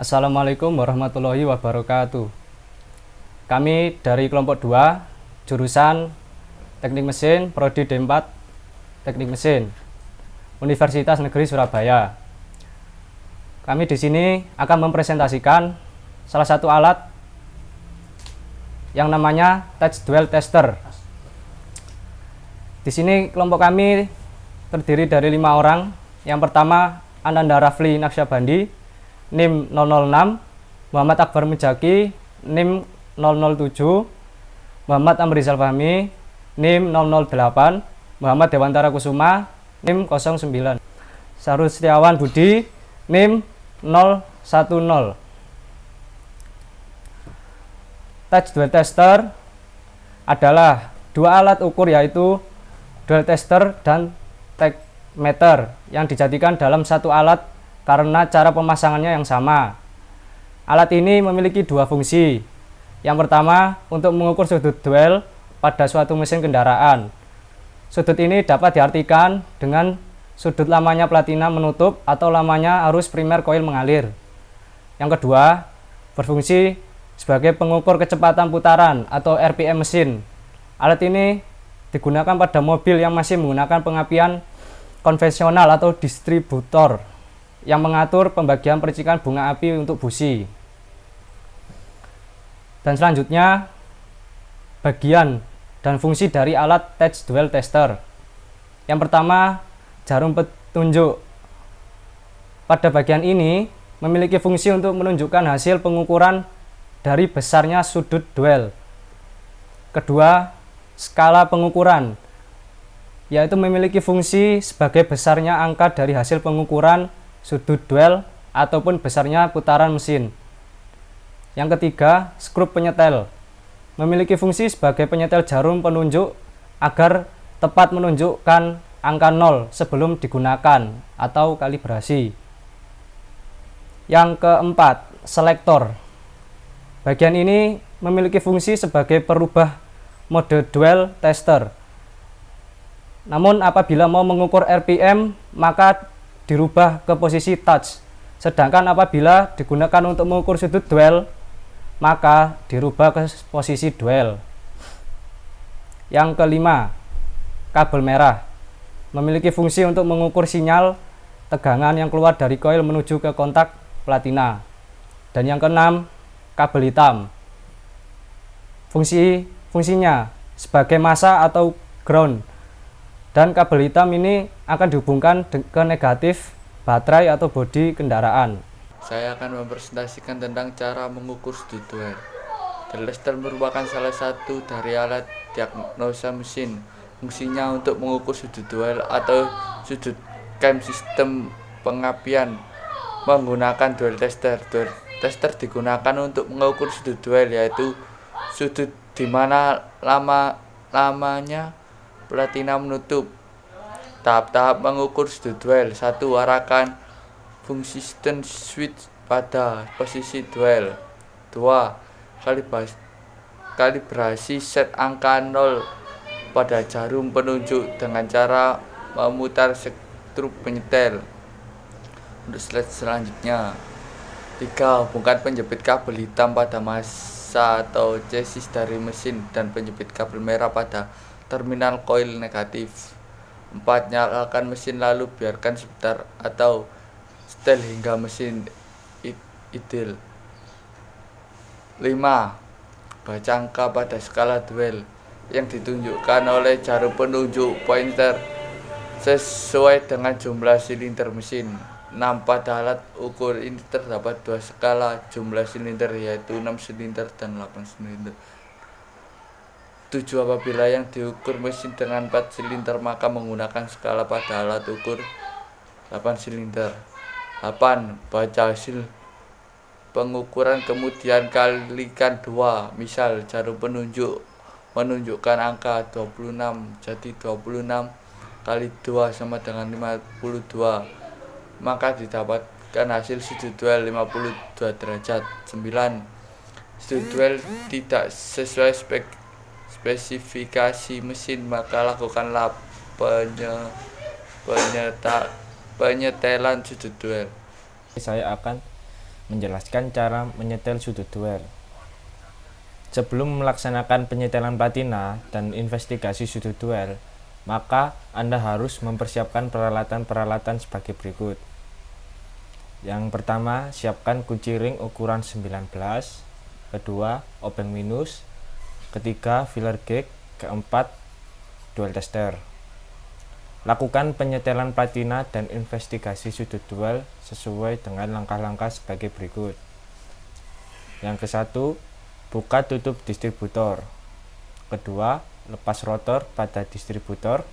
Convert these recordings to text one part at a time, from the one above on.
Assalamualaikum warahmatullahi wabarakatuh. Kami dari kelompok 2, jurusan Teknik Mesin, Prodi D4, Teknik Mesin, Universitas Negeri Surabaya. Kami di sini akan mempresentasikan salah satu alat yang namanya Touch Dual Tester. Di sini kelompok kami terdiri dari 5 orang. Yang pertama, Ananda Rafli Naksyabandi, NIM 006, Muhammad Akbar Mujaki, NIM 007, Muhammad Amrizal Fahmi, NIM 008, Muhammad Dewantara Kusuma, NIM 09, Sarul Setiawan Budi, NIM 010. Touch Dual Tester adalah dua alat ukur, yaitu dual tester dan tachmeter, yang dijadikan dalam satu alat karena cara pemasangannya yang sama. Alat ini memiliki dua fungsi. Yang pertama, untuk mengukur sudut duel pada suatu mesin kendaraan. Sudut ini dapat diartikan dengan sudut lamanya platina menutup atau lamanya arus primer koil mengalir. Yang kedua, berfungsi sebagai pengukur kecepatan putaran atau RPM mesin. Alat ini digunakan pada mobil yang masih menggunakan pengapian konvensional atau distributor yang mengatur pembagian percikan bunga api untuk busi. Dan selanjutnya, bagian dan fungsi dari alat Touch Dual Tester. Yang pertama, jarum petunjuk. Pada bagian ini memiliki fungsi untuk menunjukkan hasil pengukuran dari besarnya sudut duel. Kedua, skala pengukuran, yaitu memiliki fungsi sebagai besarnya angka dari hasil pengukuran sudut duel ataupun besarnya putaran mesin. Yang ketiga, skrup penyetel, memiliki fungsi sebagai penyetel jarum penunjuk agar tepat menunjukkan angka 0 sebelum digunakan atau kalibrasi. Yang keempat, selektor. Bagian ini memiliki fungsi sebagai perubah mode dual tester. Namun apabila mau mengukur RPM, maka dirubah ke posisi touch. Sedangkan apabila digunakan untuk mengukur sudut duel, maka dirubah ke posisi duel. Yang kelima, kabel merah, memiliki fungsi untuk mengukur sinyal tegangan yang keluar dari koil menuju ke kontak platina. Dan yang keenam, kabel hitam, fungsinya sebagai massa atau ground. Dan kabel hitam ini akan dihubungkan ke negatif baterai atau bodi kendaraan. Saya akan mempresentasikan tentang cara mengukur sudut duel. Dual tester merupakan salah satu dari alat diagnosa mesin. Fungsinya untuk mengukur sudut duel atau sudut cam sistem pengapian menggunakan dual tester. Dual tester digunakan untuk mengukur sudut duel, yaitu sudut di mana lamanya platina menutup. Tahap-tahap mengukur sudut duel. 1. Arahkan fungsi switch pada posisi duel. 2. Kalibrasi set angka 0 pada jarum penunjuk dengan cara memutar skrup penyetel. Untuk slide selanjutnya. 3. Hubungkan penjepit kabel hitam pada massa atau chassis dari mesin dan penjepit kabel merah pada terminal koil negatif. 4. Nyalakan mesin lalu biarkan sebentar atau setel hingga mesin idle. 5. Baca angka pada skala duel yang ditunjukkan oleh jarum penunjuk pointer sesuai dengan jumlah silinder mesin. 6. Pada alat ukur ini terdapat dua skala jumlah silinder, yaitu 6 silinder dan 8 silinder. 7. Apabila yang diukur mesin dengan 4 silinder, maka menggunakan skala pada alat ukur 8 silinder. 8. Baca hasil pengukuran kemudian kalikan 2. Misal jarum penunjuk menunjukkan angka 26, jadi 26 kali 2 sama dengan 52, maka didapatkan hasil sudut duel 52 derajat. 9. Sudut duel tidak sesuai spesifikasi mesin, maka lakukanlah penyetelan sudut duel. Saya akan menjelaskan cara menyetel sudut duel. Sebelum melaksanakan penyetelan platina dan investigasi sudut duel, maka Anda harus mempersiapkan peralatan-peralatan sebagai berikut. Yang pertama, siapkan kunci ring ukuran 19, kedua, obeng minus, ketiga, filler gauge, keempat, duel tester. Lakukan penyetelan platina dan investigasi sudut duel sesuai dengan langkah-langkah sebagai berikut. Yang ke-1, buka tutup distributor. Kedua, lepas rotor pada distributor.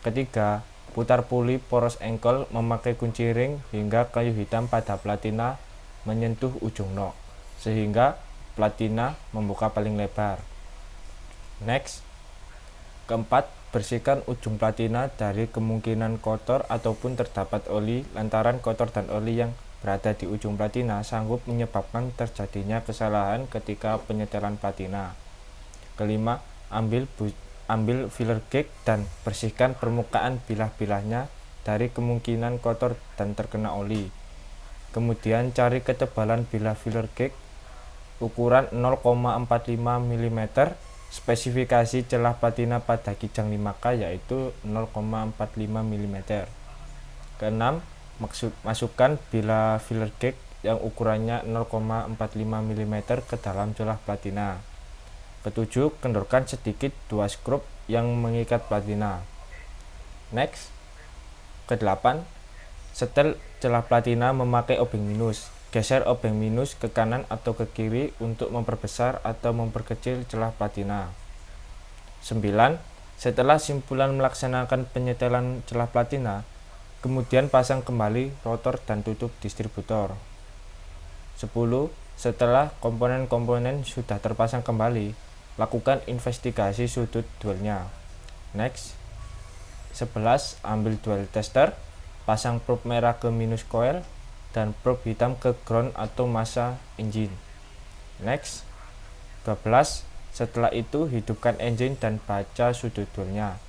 Ketiga, putar puli poros engkol memakai kunci ring hingga kayu hitam pada platina menyentuh ujung nok, sehingga platina membuka paling lebar. Next. Keempat, bersihkan ujung platina dari kemungkinan kotor ataupun terdapat oli lantaran kotor dan oli yang berada di ujung platina sanggup menyebabkan terjadinya kesalahan ketika penyetelan platina. Kelima, ambil filler gauge dan bersihkan permukaan bilah-bilahnya dari kemungkinan kotor dan terkena oli. Kemudian cari ketebalan bilah filler gauge ukuran 0,45 mm. Spesifikasi celah platina pada kijang 5K yaitu 0,45 mm. Keenam, masukkan bilah filler gauge yang ukurannya 0,45 mm ke dalam celah platina. Ketujuh, kendorkan sedikit 2 skrup yang mengikat platina. Next. Kedelapan, setel celah platina memakai obeng minus. Geser obeng minus ke kanan atau ke kiri untuk memperbesar atau memperkecil celah platina. 9. Setelah simpulan melaksanakan penyetelan celah platina, kemudian pasang kembali rotor dan tutup distributor. 10. Setelah komponen-komponen sudah terpasang kembali, lakukan investigasi sudut duelnya. Next. 11. Ambil duel tester, pasang probe merah ke minus coil dan probe hitam ke ground atau massa engine. Next. 12. Setelah itu hidupkan engine dan baca sudut duelnya.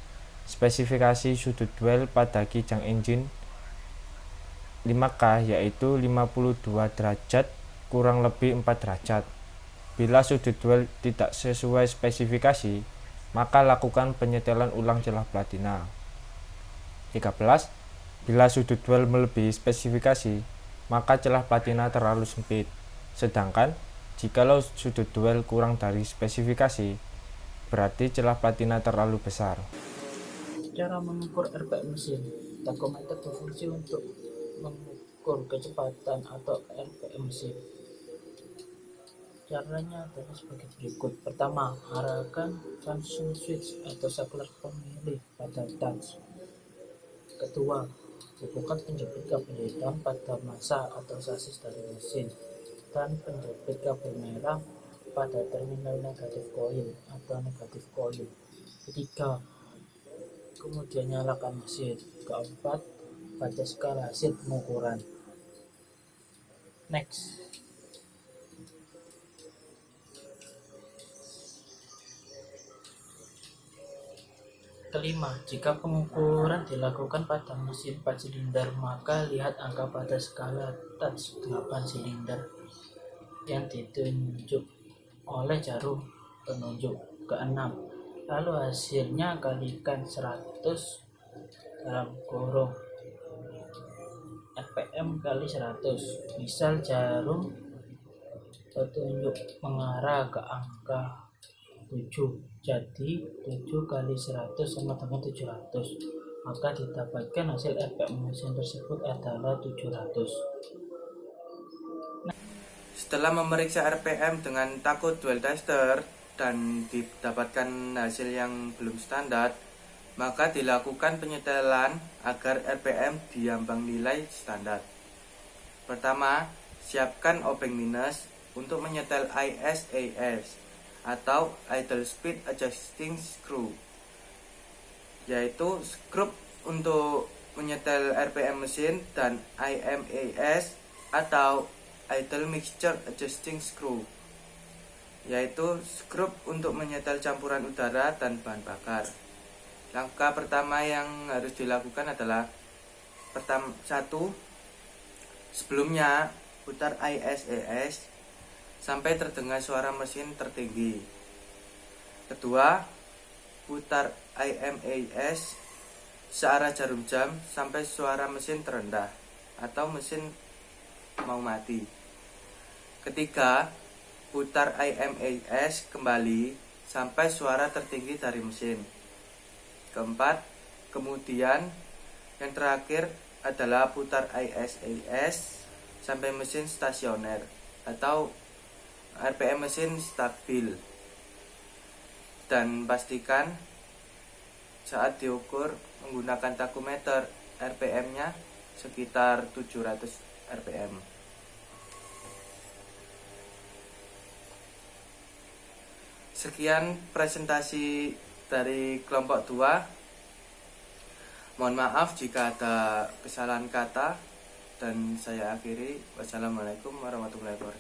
Spesifikasi sudut duel pada kijang engine 5K yaitu 52 derajat kurang lebih 4 derajat. Bila sudut duel tidak sesuai spesifikasi, maka lakukan penyetelan ulang celah platina. 13. Bila sudut duel melebihi spesifikasi, maka celah platina terlalu sempit. Sedangkan, jikalau sudut duel kurang dari spesifikasi, berarti celah platina terlalu besar. Cara mengukur RPM mesin. Takometer berfungsi untuk mengukur kecepatan atau RPM mesin. Caranya adalah sebagai berikut. Pertama, arahkan function switch atau saklar pemilih pada touch. Kedua, hubungkan penjepit kabel hitam pada massa atau sasis dari mesin dan penjepit kabel merah pada terminal negatif koil atau negatif koil. Ketiga, kemudian nyalakan mesin. Keempat, baca skala hasil pengukuran. Next. Kelima, jika pengukuran dilakukan pada mesin 4 silinder, maka lihat angka pada skala touch 8 silinder yang ditunjuk oleh jarum penunjuk. Keenam, lalu hasilnya kalikan 100 dalam kurung RPM kali 100. Misal jarum petunjuk mengarah ke angka 7, jadi 7 kali 100 sama dengan 700, maka didapatkan hasil RPM mesin tersebut adalah 700. Setelah memeriksa RPM dengan takut duel tester dan didapatkan hasil yang belum standar, maka dilakukan penyetelan agar RPM diambang nilai standar. Pertama, siapkan obeng minus untuk menyetel ISAS atau idle speed adjusting screw, yaitu skrup untuk menyetel RPM mesin, dan IMAS atau idle mixture adjusting screw, yaitu skrup untuk menyetel campuran udara dan bahan bakar. Langkah pertama yang harus dilakukan adalah satu, sebelumnya putar ISES sampai terdengar suara mesin tertinggi. Kedua, putar IMAS searah jarum jam sampai suara mesin terendah atau mesin mau mati. Ketiga, putar IMAS kembali sampai suara tertinggi dari mesin. Keempat, kemudian yang terakhir adalah putar ISAS sampai mesin stasioner atau RPM mesin stabil. Dan pastikan saat diukur menggunakan takometer RPM-nya sekitar 700 RPM. Sekian presentasi dari kelompok 2. Mohon maaf jika ada kesalahan kata dan saya akhiri. Wassalamualaikum warahmatullahi wabarakatuh.